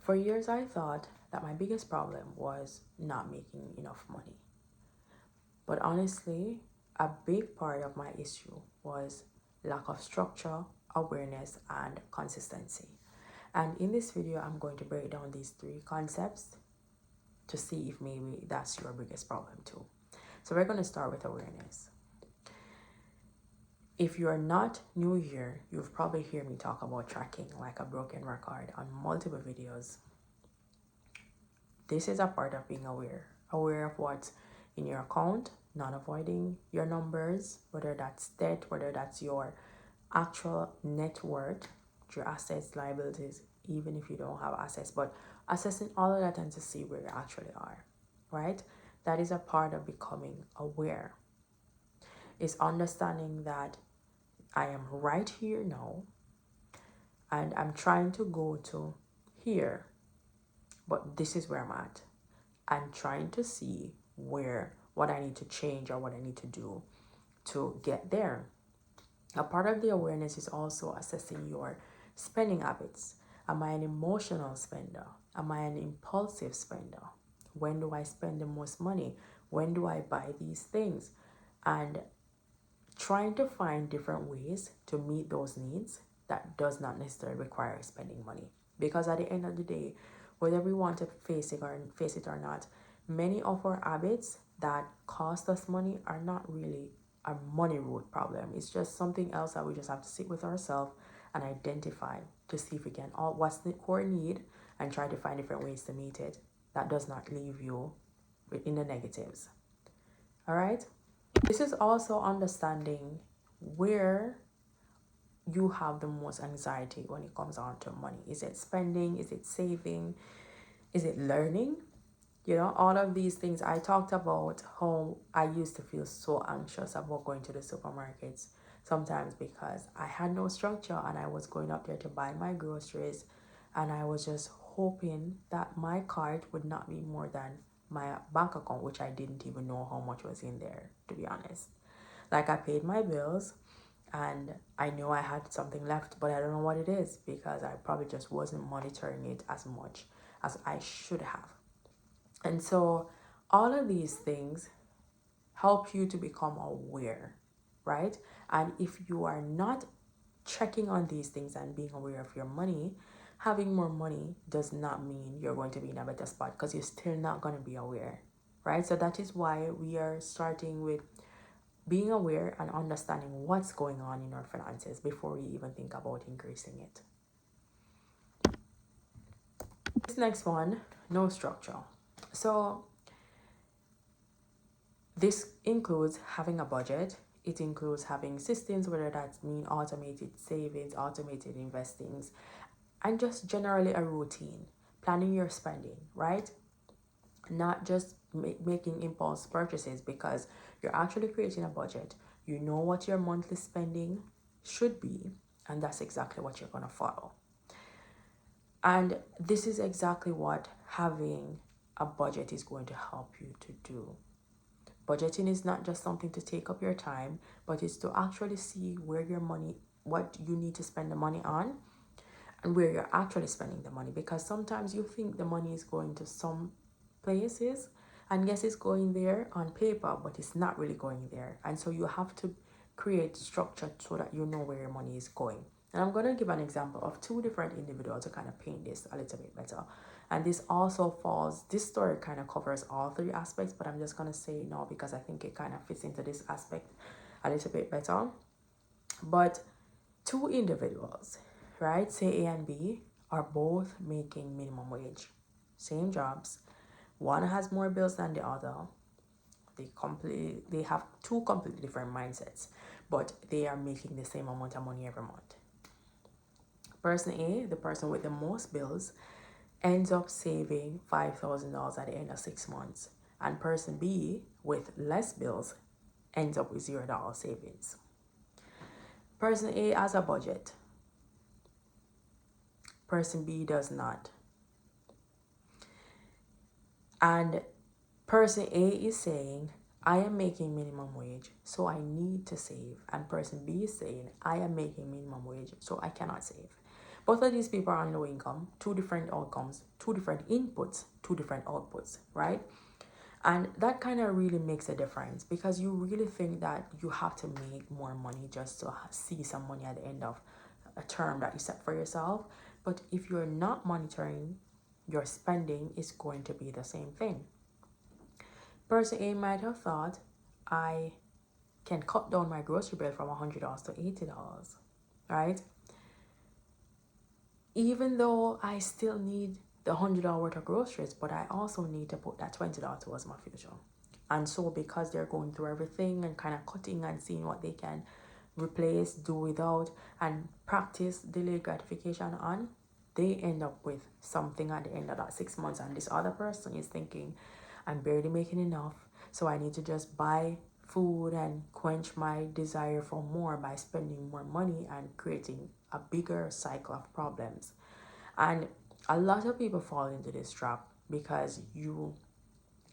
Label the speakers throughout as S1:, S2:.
S1: For years, I thought that my biggest problem was not making enough money. But honestly, a big part of my issue was lack of structure, awareness, and consistency. And in this video, I'm going to break down these three concepts to see if maybe that's your biggest problem too. So we're going to start with awareness. If you are not new here, you've probably heard me talk about tracking like a broken record on multiple videos. This is a part of being aware of what's in your account, not avoiding your numbers, whether that's debt, whether that's your actual net worth, your assets, liabilities, even if you don't have assets, but assessing all of that and to see where you actually are, right? That is a part of becoming aware. It's understanding that I am right here now and I'm trying to go to here, but this is where I'm at. I'm trying to see what I need to change or what I need to do to get there. A part of the awareness is also assessing your spending habits. Am I an emotional spender? Am I an impulsive spender? When do I spend the most money? When do I buy these things? And trying to find different ways to meet those needs that does not necessarily require spending money. Because at the end of the day, whether we want to face it or not, many of our habits that cost us money are not really a money root problem. It's just something else that we just have to sit with ourselves and identify to see if we can what's the core need and try to find different ways to meet it. That does not leave you in the negatives. All right. This is also understanding where you have the most anxiety when it comes on to money. Is it spending? Is it saving? Is it learning? All of these things. I talked about how I used to feel so anxious about going to the supermarkets sometimes because I had no structure and I was going up there to buy my groceries and I was just hoping that my cart would not be more than my bank account, which I didn't even know how much was in there, to be honest. Like, I paid my bills and I knew I had something left, but I don't know what it is because I probably just wasn't monitoring it as much as I should have. And so all of these things help you to become aware, right? And if you are not checking on these things and being aware of your money, having more money does not mean you're going to be in a better spot because you're still not going to be aware, right? So that is why we are starting with being aware and understanding what's going on in our finances before we even think about increasing it. This next one, no structure. So this includes having a budget. It includes having systems, whether that's mean automated savings, automated investings, and just generally a routine. Planning your spending, right? Not just making impulse purchases, because you're actually creating a budget. You know what your monthly spending should be, and that's exactly what you're going to follow. And this is exactly what having a budget is going to help you to do. Budgeting is not just something to take up your time, but it's to actually see where your money, what you need to spend the money on, and where you're actually spending the money. Because sometimes you think the money is going to some places, and yes, it's going there on paper, but it's not really going there. And so you have to create structure so that you know where your money is going. And I'm going to give an example of two different individuals to kind of paint this a little bit better. And this story kind of covers all three aspects, but I'm just going to say no because I think it kind of fits into this aspect a little bit better. But two individuals, right, say A and B, are both making minimum wage. Same jobs. One has more bills than the other. They have two completely different mindsets, but they are making the same amount of money every month. Person A, the person with the most bills, ends up saving $5,000 at the end of 6 months. And person B, with less bills, ends up with $0 savings. Person A has a budget. Person B does not. And person A is saying, I am making minimum wage, so I need to save. And person B is saying, I am making minimum wage, so I cannot save. Both of these people are on low income, two different outcomes, two different inputs, two different outputs, right? And that kind of really makes a difference, because you really think that you have to make more money just to see some money at the end of a term that you set for yourself. But if you're not monitoring your spending, is going to be the same thing. Person A might have thought, I can cut down my grocery bill from $100 to $80, right? Even though I still need the $100 worth of groceries, but I also need to put that $20 towards my future. And so because they're going through everything and kind of cutting and seeing what they can replace, do without, and practice delayed gratification on, they end up with something at the end of that 6 months. And this other person is thinking, I'm barely making enough, so I need to just buy food and quench my desire for more by spending more money and creating a bigger cycle of problems. And a lot of people fall into this trap because you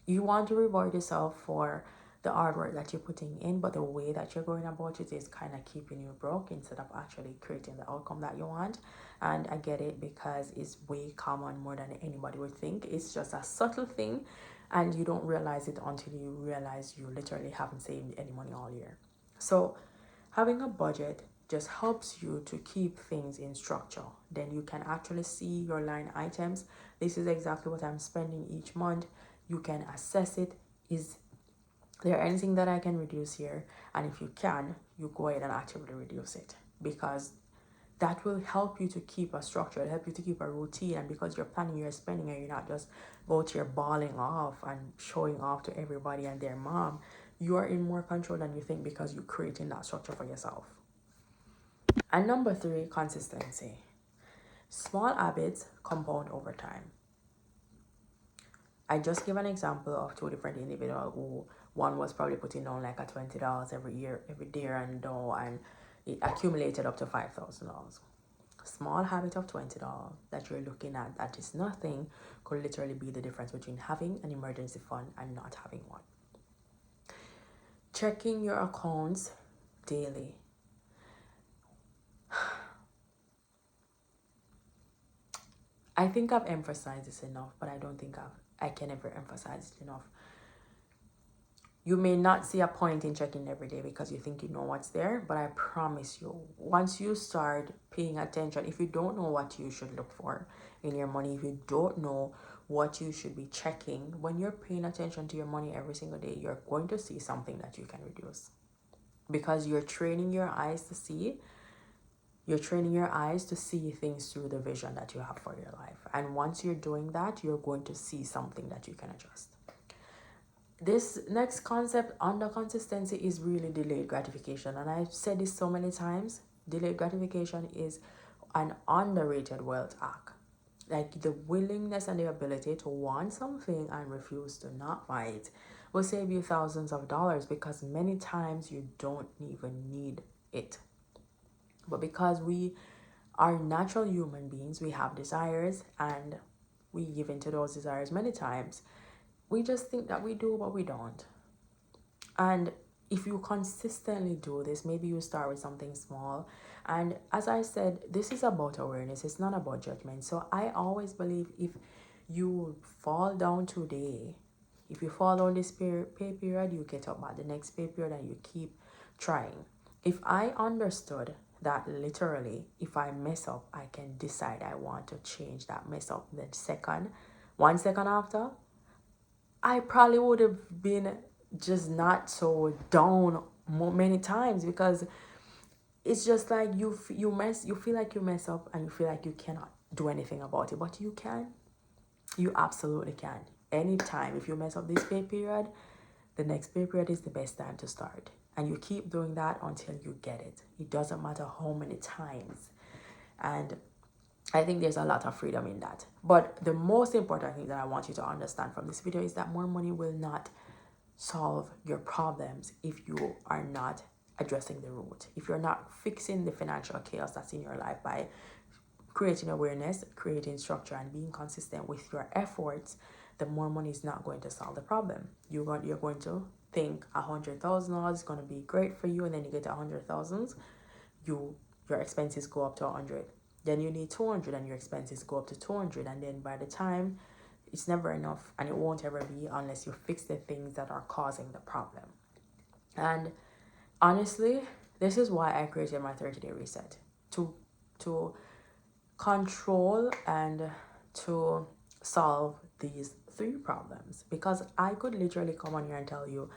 S1: want to reward yourself for the hard work that you're putting in, but the way that you're going about it is kind of keeping you broke instead of actually creating the outcome that you want. And I get it, because it's way common, more than anybody would think. It's just a subtle thing, and you don't realize it until you realize you literally haven't saved any money all year. So having a budget just helps you to keep things in structure. Then you can actually see your line items. This is exactly what I'm spending each month. You can assess it. Is there anything that I can reduce here? And if you can, you go ahead and actively reduce it, because that will help you to keep a structure, it'll help you to keep a routine. And because you're planning your spending and you're not just out here balling off and showing off to everybody and their mom, you are in more control than you think, because you're creating that structure for yourself. And number 3, consistency. Small habits compound over time. I just give an example of 2 different individuals who, one was probably putting down like a $20 every year, every day, and it accumulated up to $5,000. Small habit of $20 that you're looking at, that is nothing, could literally be the difference between having an emergency fund and not having one. Checking your accounts daily. I think I've emphasized this enough, but I don't think I can ever emphasize it enough. You may not see a point in checking every day because you think you know what's there, but I promise you, once you start paying attention, if you don't know what you should look for in your money, if you don't know what you should be checking, when you're paying attention to your money every single day, you're going to see something that you can reduce, because you're training your eyes to see. You're training your eyes to see things through the vision that you have for your life. And once you're doing that, you're going to see something that you can adjust. This next concept under consistency is really delayed gratification. And I've said this so many times. Delayed gratification is an underrated wealth hack. Like, the willingness and the ability to want something and refuse to not buy it will save you thousands of dollars, because many times you don't even need it. But because we are natural human beings, we have desires and we give into those desires many times. We just think that we do, but we don't. And if you consistently do this, maybe you start with something small. And as I said, this is about awareness. It's not about judgment. So I always believe, if you fall down today, if you fall down this pay period, you get up at the next pay period and you keep trying. If I understood that literally, if I mess up, I can decide I want to change that mess up the 1 second after, I probably would have been just not so down many times, because it's just like you feel like you mess up and you feel like you cannot do anything about it, but you can. You absolutely can. Anytime. If you mess up this pay period, the next pay period is the best time to start. And you keep doing that until you get it. It doesn't matter how many times. And I think there's a lot of freedom in that. But the most important thing that I want you to understand from this video is that more money will not solve your problems if you are not addressing the root. If you're not fixing the financial chaos that's in your life by creating awareness, creating structure, and being consistent with your efforts, the more money is not going to solve the problem. You're going to think $100,000 is going to be great for you, and then you get 100,000, your expenses go up to 100. then you need 200 and your expenses go up to 200, and then by the time, it's never enough, and it won't ever be unless you fix the things that are causing the problem. And honestly, this is why I created my 30-day reset, to control and to solve these 3 problems, because I could literally come on here and tell you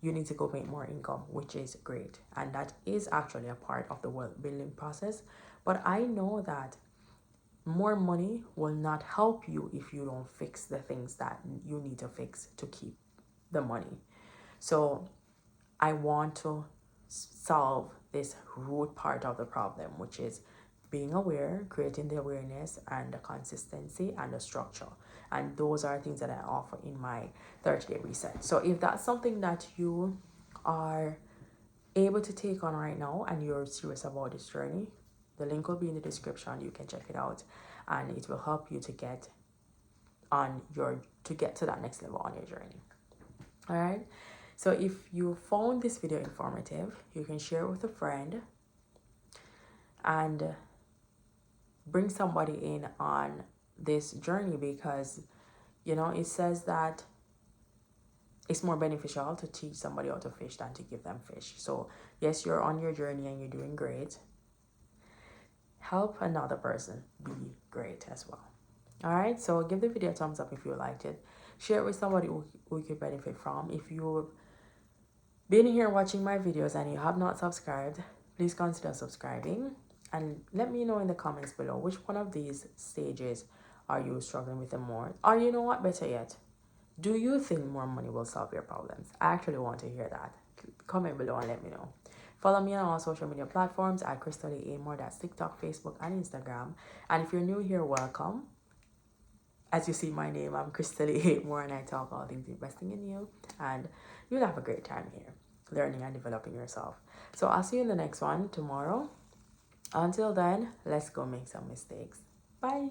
S1: you need to go make more income, which is great, and that is actually a part of the wealth building process. But I know that more money will not help you if you don't fix the things that you need to fix to keep the money. So I want to solve this root part of the problem, which is being aware, creating the awareness and the consistency and the structure. And those are things that I offer in my 30-day reset. So if that's something that you are able to take on right now and you're serious about this journey, the link will be in the description. You can check it out, and it will help you to get to that next level on your journey. All right. So if you found this video informative, you can share it with a friend and bring somebody in on this journey, because it says that it's more beneficial to teach somebody how to fish than to give them fish. So yes, you're on your journey and you're doing great. Help another person be great as well. All right, so give the video a thumbs up if you liked it. Share it with somebody who you could benefit from. If you've been here watching my videos and you have not subscribed, please consider subscribing, and let me know in the comments below which one of these stages are you struggling with the more. Or you know what, better yet, do you think more money will solve your problems? I actually want to hear that. Comment below and let me know. Follow me on all social media platforms at Khrista-Lee. That's TikTok, Facebook, and Instagram. And if you're new here, welcome. As you see my name, I'm Khrista-Lee, and I talk all things investing in you. And you'll have a great time here, learning and developing yourself. So I'll see you in the next one tomorrow. Until then, let's go make some mistakes. Bye.